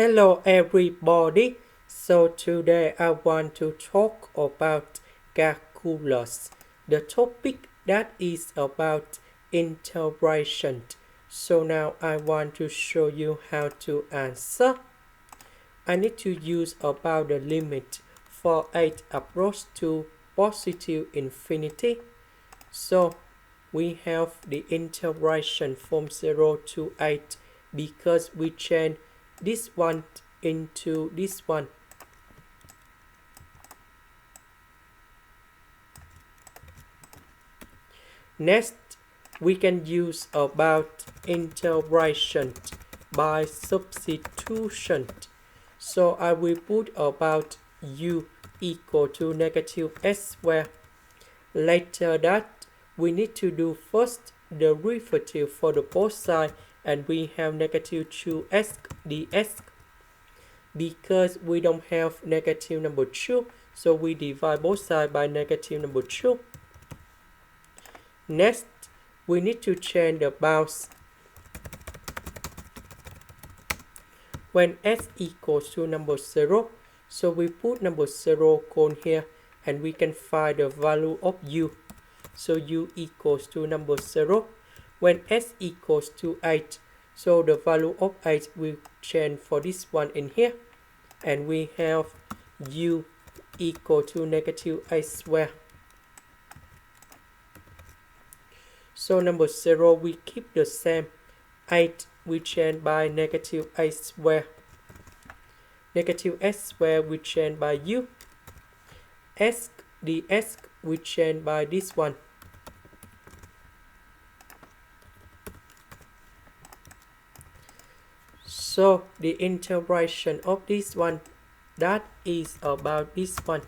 Hello everybody. So today I want to talk about calculus. The topic that is about integration. So now I want to show you how to answer. I need to use about the limit for 8 approach to positive infinity. So we have the integration from 0 to 8 because we change this one into this one. Next, we can use about integration by substitution. So I will put about u equal to negative s squared. Later that, we need to do first the derivative for the both sides, and we have negative 2s ds. Because we don't have negative number 2, so we divide both sides by negative number 2. Next, we need to change the bounds. When s equals to number 0, so we put number 0 cone here, and we can find the value of u. So u equals to number 0. When s equals to 8, so the value of 8 will change for this one in here. And we have u equal to negative 8 squared. So number 0 we keep the same. 8 we change by negative 8 squared. Negative s squared we change by u. S ds we change by this one. So the integration of this one, that is about this one.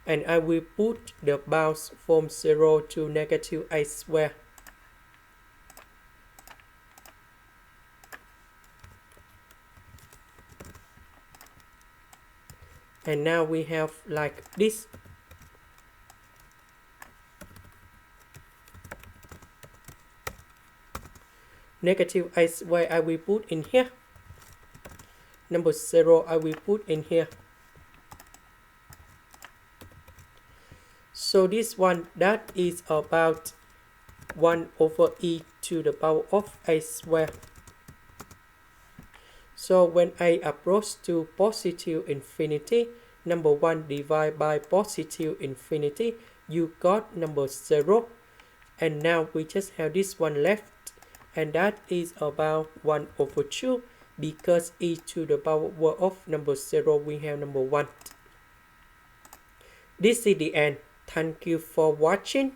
And I will put the bounds from 0 to negative 8 squared. And now we have like this. Negative 8 squared I will put in here. Number 0 I will put in here. So this one, that is about 1 over e to the power of 8 squared. So when I approach to positive infinity, number 1 divided by positive infinity, you got number 0. And now we just have this one left. And that is about 1 over 2. Because e to the power of number 0, we have number 1. This is the end. Thank you for watching.